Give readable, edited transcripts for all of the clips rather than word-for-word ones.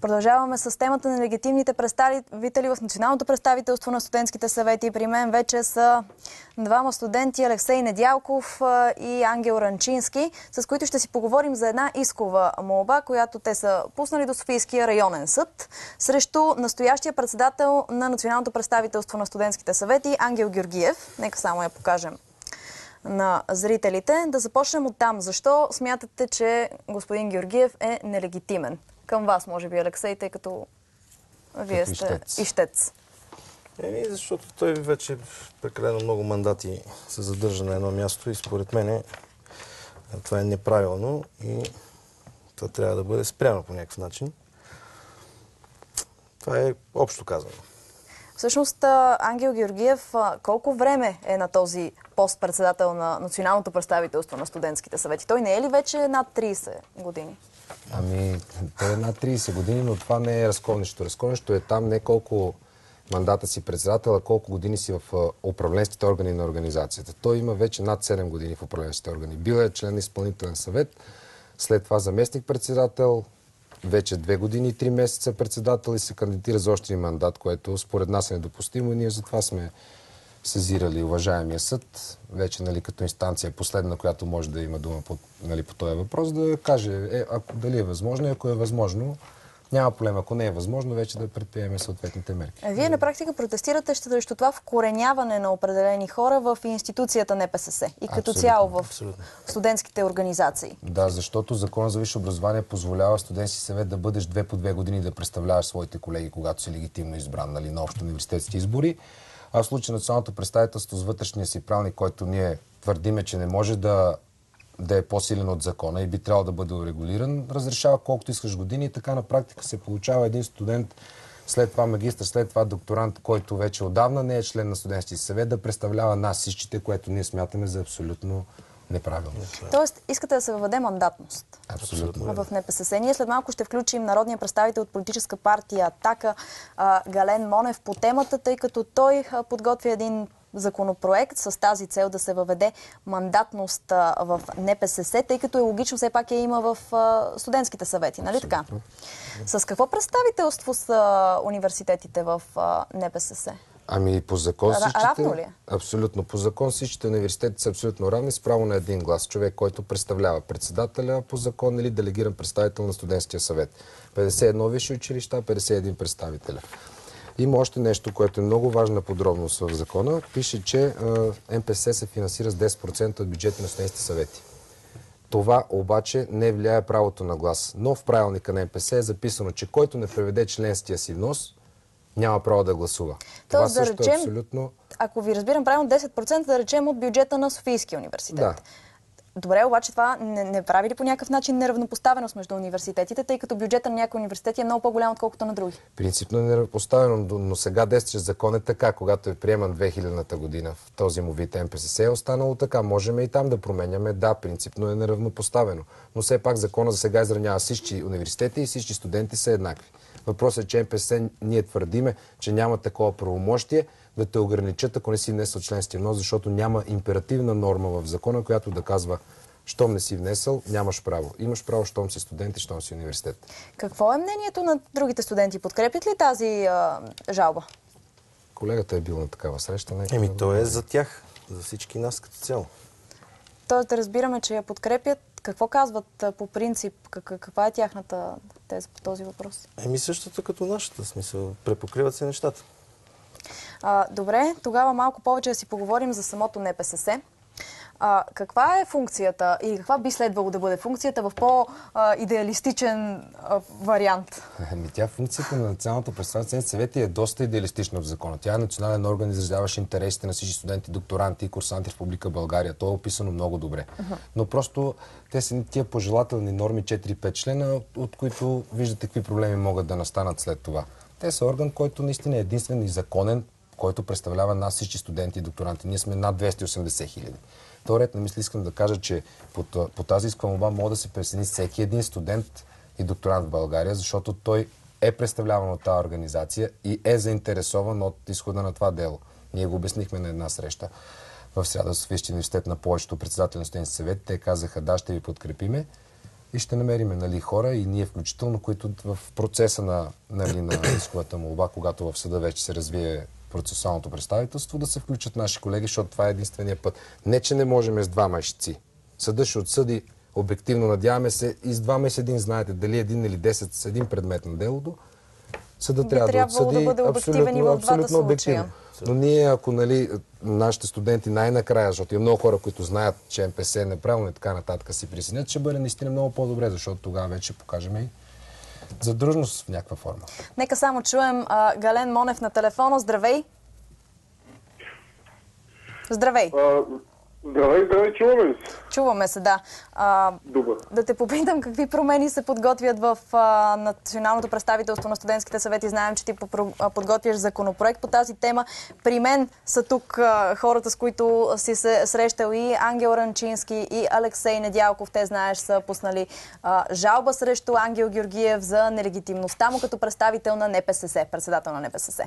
Продължаваме с темата на легитимните представители в Националното представителство на студентските съвети. При мен вече са двама студенти, Алексей Недялков и Ангел Ранчински, с които ще си поговорим за една искова молба, която те са пуснали до Софийския районен съд срещу настоящия председател на Националното представителство на студентските съвети Ангел Георгиев. Нека само я покажем на зрителите. Да започнем от там. Защо смятате, че господин Георгиев е нелегитимен? Към вас, може би, Алексей, тъй като вие сте ищец. Защото той вече прекалено много мандати се задържа на едно място и според мен това е неправилно и това трябва да бъде спряно по някакъв начин. Това е общо казано. Всъщност, Ангел Георгиев колко време е на този пост председател на Националното представителство на студентските съвети? Той не е ли вече над 30 години? Ами, той е над 30 години, но това не е разковничето. Разковничето е там не колко мандата си председател, а колко години си в управленските органи на организацията. Той има вече над 7 години в управленските органи. Бил е член на изпълнителен съвет, след това заместник-председател, вече 2 години и 3 месеца председател и се кандидатира за още един мандат, което според нас е недопустимо и ние затова сме сезирали уважаемия съд, вече като инстанция последна, която може да има дума по този въпрос, да каже дали е възможно и ако е възможно, няма проблем. Ако не е възможно, вече да предприеме съответните мерки. Вие на практика протестирате срещу това вкореняване на определени хора в институцията НПСС и като цяло в студентските организации. Да, защото Законът за висше образование позволява студентски съвет да бъдеш 2 по 2 години да представляваш своите колеги, когато си легитимно избран на общо университетски избори. А в случай националното представителство с вътрешния си правилник, който ние твърдиме, че не може да е по-силен от закона и би трябвало да бъде урегулиран, разрешава колкото искаш години и така на практика се получава един студент, след това магистър, след това докторант, който вече отдавна не е член на студентски съвет, да представлява нас всичките, което ние смятаме за абсолютно неправилно. Тоест, искате да се въведе мандатност. Абсолютно. В НПСС. Ние след малко ще включим народния представител от политическа партия Атака Гален Монев по темата, тъй като той подготвя един законопроект с тази цел да се въведе мандатност в НПСС, тъй като е логично, все пак има в студентските съвети, нали така? С какво представителство са университетите в НПСС? Ами по закон равно ли е? Абсолютно. По закон всичките университети са абсолютно равни с право на един глас. Човек, който представлява председателя по закон или делегиран представител на студентския съвет. 51 висши училища, 51 представителя. Има още нещо, което е много важна подробност в закона. Пише, че НПСС се финансира с 10% от бюджета на студентските съвети. Това обаче не влияе правото на глас. Но в правилника на НПС е записано, че който не преведе членския си внос, няма право да гласува. Това също е абсолютно... Ако ви разбирам правилно, 10% да речем от бюджета на Софийския университет. Да. Добре, обаче това не прави ли по някакъв начин неравнопоставеност между университетите, тъй като бюджета на някои университети е много по-голям, отколкото на други? Принципно е неравнопоставено, но сега действащ закон е така. Когато е приеман 2000-та година в този му вид НПСС е останало така. Можем и там да променяме. Да, принципно е неравнопоставено. Но все пак закона за сега изравнява всички университети и всички студенти са еднакви. Въпросът е, че НПСС ние твърдиме, че няма такова правомощие да те ограничат, ако не си внесъл членския внос, защото няма императивна норма в закона, която да казва, щом не си внесъл, нямаш право. Имаш право, щом си студент и щом си университет. Какво е мнението на другите студенти? Подкрепят ли тази жалба? Колегата е бил на такава среща. То е за тях, за всички нас като цяло. Тоест да разбираме, че я подкрепят. Какво казват по принцип? Каква е тяхната теза по този въпрос? Същото като нашата, смисъл. Препокриват се нещата. Добре, тогава малко повече да си поговорим за самото НПСС. Каква е функцията и каква би следвало да бъде функцията в по-идеалистичен вариант? Тя функцията на Националното представителство съвет е доста идеалистична в закона. Тя е национален орган, изразяващ интересите на всички студенти, докторанти и курсанти в Република България. То е описано много добре. Но просто те са тия пожелателни норми 4-5 члена, от които виждате какви проблеми могат да настанат след това. Те са орган, който наистина е единствен и законен, който представлява нас всички студенти и докторанти. Ние сме над 280 хиляди. То ред на мисли искам да кажа, че по тази искова молба може да се присъедини всеки един студент и докторант в България, защото той е представляван от тази организация и е заинтересован от изхода на това дело. Ние го обяснихме на една среща в сряда в Софийския университет на повечето председатели на студентски съвет. Те казаха, да, ще ви подкрепиме, и ще намерим хора и ние включително, които в процеса на исковата молба, когато в съда вече се развие процесуалното представителство, да се включат наши колеги, защото това е единствения път. Не, че не можем с двама ищци. Съдът ще отсъди обективно, надяваме се, и с двама и с един, знаете, дали един или 10 с един предмет на делото, съдът трябва да отсъди да бъде обективен и в двата случая. Но ние, ако нашите студенти най-накрая, защото има много хора, които знаят, че МПС е неправилно и така нататък си присъединят, ще бъде наистина много по-добре, защото тогава вече покажем и задружност в някаква форма. Нека само чуем Гален Монев на телефона. Здравей! Здравей! Здравей, чуваме ли се? Чуваме се, да. Добър. Да те попитам какви промени се подготвят в Националното представителство на студентските съвети. Знаем, че ти подготвяш законопроект по тази тема. При мен са тук хората, с които си се срещал, и Ангел Ранчински, и Алексей Недялков. Те, знаеш, са пуснали жалба срещу Ангел Георгиев за нелегитимността му като представител на НПСС, председател на НПСС.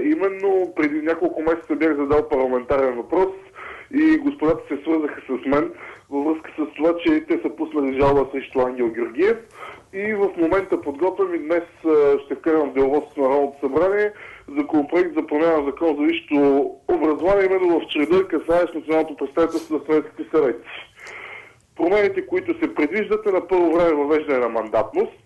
Именно преди няколко месеца бях задал парламентарен въпрос и господата се свързаха с мен във връзка с това, че те са пуснали жалба срещу Ангел Георгиев. И в момента подготвям и днес ще вкарам в деловодството на Народното събрание законопроект за промяна на закон за висшето образование, именно в чреда, касаещ националното представителство на студентските съвети. Промените, които се предвиждат, е на първо време въвеждане на мандатност,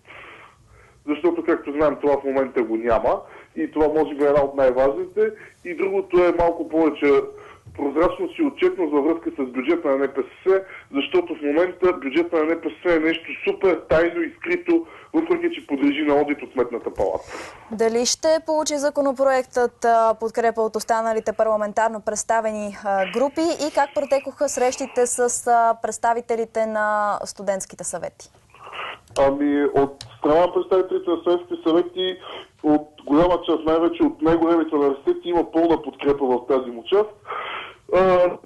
защото, както знаем, това в момента го няма и това може би е една от най-важните. И другото е малко повече прозрачност и отчетност във връзка с бюджета на НПСС, защото в момента бюджета на НПСС е нещо супер тайно и скрито, въпреки че подлежи на одит от Сметната палата. Дали ще получи законопроектът подкрепа от останалите парламентарно представени групи и как протекоха срещите с представителите на студентските съвети? От страна на представителите на студентските съвети, от голяма част, най-вече от най-големите университети, има пълна подкрепа в тази му част.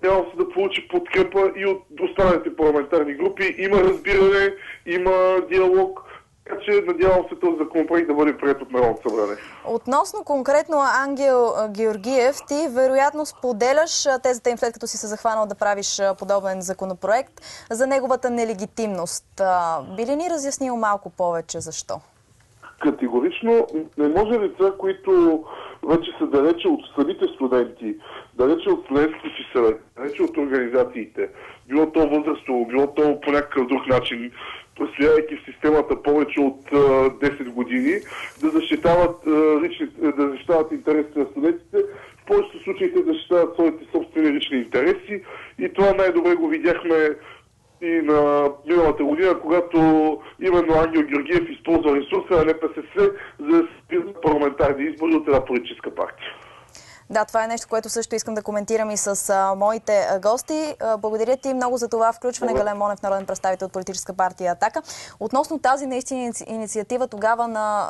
Трябва се да получи подкрепа и от останалите парламентарни групи. Има разбиране, има диалог, така че надявам се този законопроект да бъде приет от Народното събрание. Относно конкретно Ангел Георгиев, ти вероятно споделяш тезата им, след като си се захванал да правиш подобен законопроект, за неговата нелегитимност. Би ли ни разяснил малко повече защо? Категорично не може лица, които вече са далече от самите студенти, далече от студентските си съвети, далече от организациите, било то възрастово, било то по някакъв друг начин, проследявайки в системата повече от 10 години, да защитават интересите на студентите. В повечето случаи те защитават своите собствени лични интереси и това най-добре го видяхме и на миналата година, когато именно Ангел Георгиев използва ресурса на НПСС за парламентарни избори от една политическа партия. Да, това е нещо, което също искам да коментирам и с моите гости. Благодаря ти много за това включване, Гален Монев, народен представител от политическа партия Атака. Относно тази наистина инициатива тогава на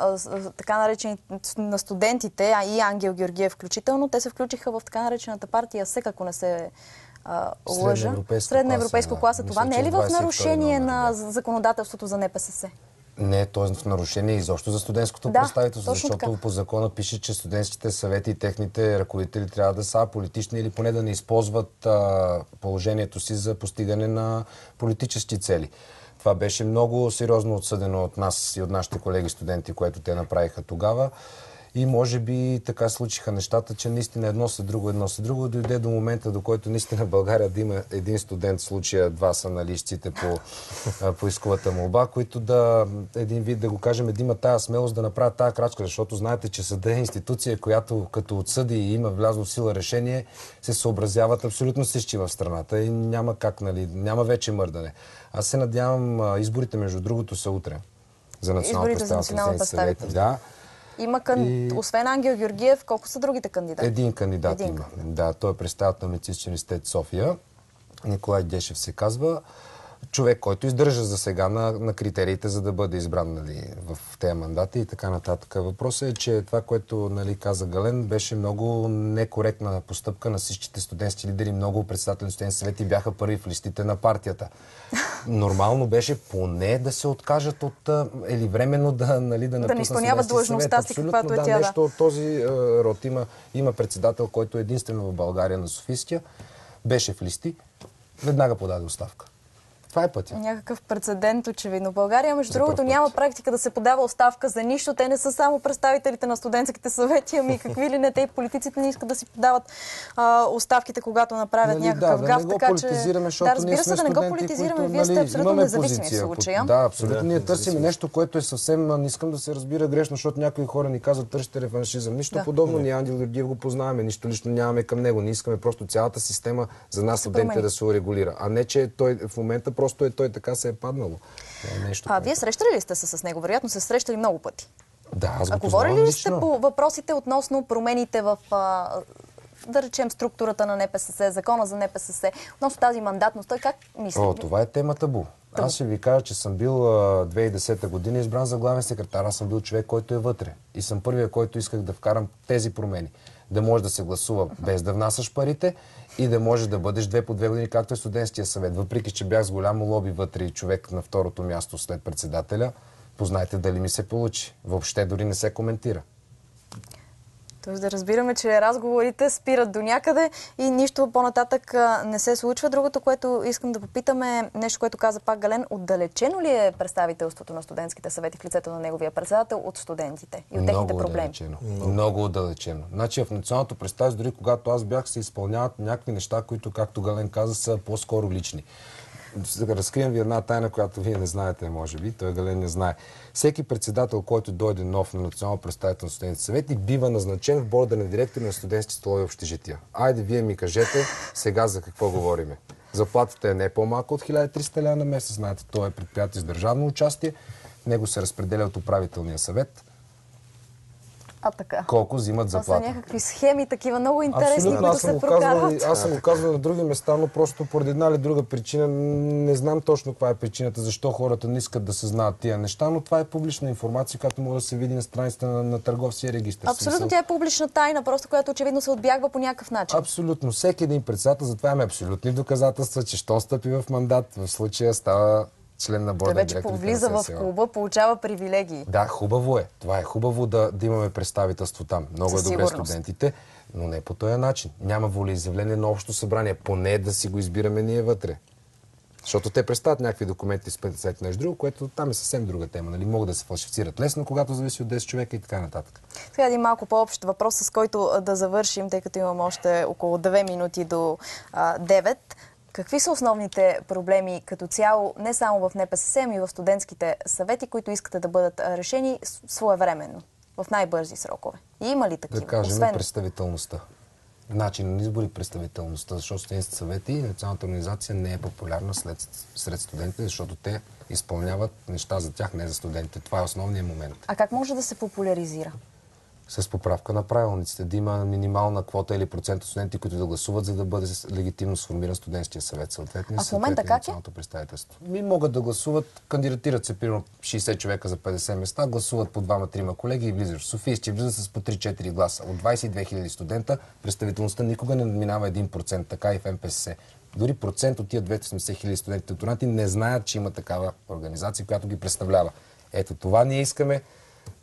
така наречени на студентите, а и Ангел Георгиев включително, те се включиха в така наречената партия СЕК, ако не се лъжа. Средна европейска класа. Това не е ли в нарушение на законодателството за НПСС? Не, то е в нарушение изобщо за студентското представителство, защото по закона пише, че студентските съвети и техните ръководители трябва да са аполитични или поне да не използват положението си за постигане на политически цели. Това беше много сериозно отсъдено от нас и от нашите колеги студенти, което те направиха тогава. И може би така случиха нещата, че наистина едно след друго, дойде до момента, до който наистина в България да има един студент, в случая два са на листите по исковата молба, които да, един вид да го кажем, да има тая смелост да направят тая крачка, защото знаете, че съдът е институция, която като отсъди и има влязло в сила решение, се съобразяват абсолютно всички в страната и няма как, няма вече мърдане. Аз се надявам, изборите между другото са утре за национално представителство. Да. Има освен Ангел Георгиев, колко са другите кандидати? Един кандидат има. Да, той е представител на Медицинския университет София. Николай Гешев се казва. Човек, който издържа за сега на критериите, за да бъде избран в тези мандати и така нататък. Въпросът е, че това, което каза Гален, беше много некоректна постъпка на всичките студентски лидери. Много председатели на студентски съвети бяха първи в листите на партията. Нормално беше поне да се откажат от или временно да напуснат. Да не изпълняват длъжността си, каквато е тя. Нещо от този род. Има председател, който единствено в България на Софийския беше в листи. Веднага подаде оставка. Това е пътя. Някакъв прецедент, очевидно. България, между За другото, пръв няма път. практика да се подава оставка за нищо. Те не са само представителите на студентските съвети, ами какви ли не, те и политиците не искат да си подават оставките, когато направят някакъв да гаф. не го Така че, политизираме, защото да, разбира ние се, сме да не го студенти, политизираме. които, Вие сте абсолютно имаме независими в позиция. случая. Да, абсолютно. Да, Ние търсим независимост. нещо, което е съвсем, не искам да се разбира грешно, защото някои хора ни казват, търсите реваншизъм. Нищо Да. подобно. Ние Ангел Георгиев го познаваме, нищо лично нямаме към него. Ние искаме просто цялата система за нас студентите промени. да се урегулира. А не, че той в момента просто той така се е паднало. Това е нещо, Вие срещали ли сте се с него? Вероятно се срещали много пъти. Да, аз го А познавам говорили ли сте лично. по въпросите относно промените в, да речем, структурата на НПСС, закона за НПСС, относно тази мандатност? Той как мисли? Това е тема табу. Аз ще ви кажа, че съм бил 2010 година избран за главен секретар. Аз съм бил човек, който е вътре. И съм първия, който исках да вкарам тези промени. Да може да се гласува без да внасяш парите и да може да бъдеш 2 по 2 години, както е студентския съвет. Въпреки че бях с голямо лоби вътре и човек на второто място след председателя, познайте дали ми се получи. Въобще дори не се коментира. Тоест да разбираме, че разговорите спират до някъде и нищо по-нататък не се случва. Другото, което искам да попитам е нещо, което каза пак Гален. Отдалечено ли е представителството на студентските съвети в лицето на неговия председател от студентите и от техните проблеми? Отдалечено. Много отдалечено. Значи в националното представителство, дори когато аз бях, се изпълняват някакви неща, които, както Гален каза, са по-скоро лични. Разкрием ви една тайна, която вие не знаете, може би. Той Гален не знае. Всеки председател, който дойде нов на национално представител на студентските съвети, бива назначен в борда на директори на студентски столови общежития. Айде, вие ми кажете сега за какво говориме. Заплатата е не по-малко от 1300 лева на месец. Знаете, то е предприятие с държавно участие. Него се разпределя от управителния съвет. Така. Колко взимат заплата. Това са някакви схеми, такива много интересни, Абсолютно, които се прокарват. аз съм го казвал на други места, но просто поради една или друга причина, не знам точно каква е причината, защо хората не искат да се знаят тия неща, но това е публична информация, която може да се види на страницата на търговския регистр. Абсолютно, тя е публична тайна, просто която очевидно се отбягва по някакъв начин. Абсолютно. Всеки един председател, затова имаме абсолютни доказателства, че щом стъпи в мандат, в случая става член на борда Той на вече директорите повлиза на в ССО. клуба, получава привилегии. Да, хубаво е. Това е хубаво да имаме представителство там. Много Със е добре сигурност. студентите, но не по този начин. Няма волеизявление на общо събрание. Поне да си го избираме ние вътре. Защото те представят някакви документи с 50 нещо друго, което там е съвсем друга тема. Нали? Могат да се фалшифицират лесно, когато зависи от 10 човека и така нататък. Сега един малко по-общ въпрос, с който да завършим, тъй като имам още около 2 минути до 9. Какви са основните проблеми като цяло, не само в НПСС, но и в студентските съвети, които искате да бъдат решени своевременно, в най-бързи срокове? И има ли такива? Да кажем Освен... представителността. Начин на избор и представителността, защото студентските съвети и националната организация не е популярна сред студентите, защото те изпълняват неща за тях, не за студентите. Това е основният момент. А как може да се популяризира? С поправка на правилниците, да има минимална квота или процент от студенти, които да гласуват, за да бъде легитимно сформиран студентския съвет. Съответно, а в момента как е? Представителство. Могат да гласуват, кандидатират се примерно 60 човека за 50 места, гласуват по 2-3 колеги и влизаш. Софийски влизат с по 3-4 гласа. От 22 000 студента представителността никога не надминава 1%, така и в НПСС. Дори процент от тия 280 000 студенти докторанти не знаят, че има такава организация, която ги представлява. Ето това ние искаме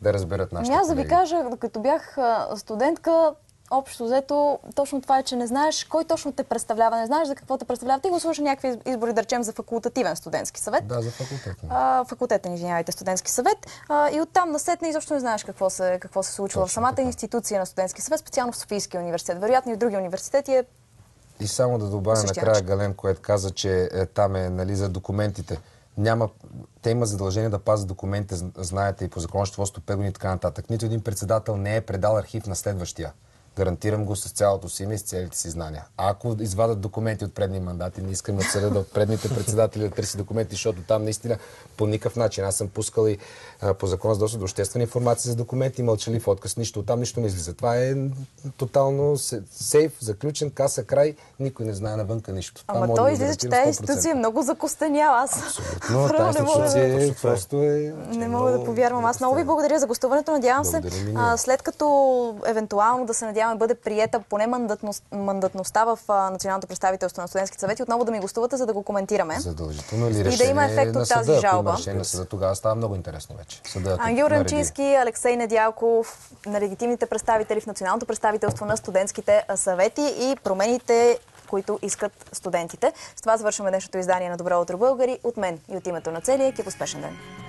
да разберат нашите колеги. Аз да ви кажа, като бях студентка, общо взето, точно това е, че не знаеш кой точно те представлява, не знаеш за какво те представлява. Ти гласуваш някакви избори, да речем, за факултативен студентски съвет. Да, за факултетен. Факултетен, извинявайте, студентски съвет. И оттам насетне изобщо не знаеш какво се случва в самата институция на студентски съвет, специално в Софийския университет. Вероятно и в други университети е. И само да добавя накрая Гален, което каза, че там е, нали, за документите. Те имат задължение да пазят документите, знаете, и по закон счетоводство 5 години и така нататък. Нито един председател не е предал архив на следващия. Гарантирам го с цялото си име и с целите си знания. А ако извадат документи от предни мандати, не искаме от съда от предните председатели да търси документи, защото там наистина по никакъв начин. Аз съм пускал и по закон за достъп до обществена информация за документи, мълчалив отказ, нищо. Оттам нищо не излиза. Това е тотално сейф, заключен, каса, край. Никой не знае навънка нищо. Ама той излиза, че тази институция е много закостеняла. Абсолютно. Тази институция просто е... Не мога да повярвам. Аз много ви благодаря за гостуването. Надявам се, след като евентуално да се надяваме бъде приета поне мандатността в Националното представителство на студентските съвети, отново да ми гостувате, за да го коментираме. Задължително или решение и да има ефект от тази жалба. За тогава става много интересно вече. Ангел Ранчински, Алексей Недялков, на легитимните представители в Националното представителство на студентските съвети и промените, които искат студентите. С това завършваме днешното издание на Добро утро, българи. От мен и от името на целия екип, успешен ден!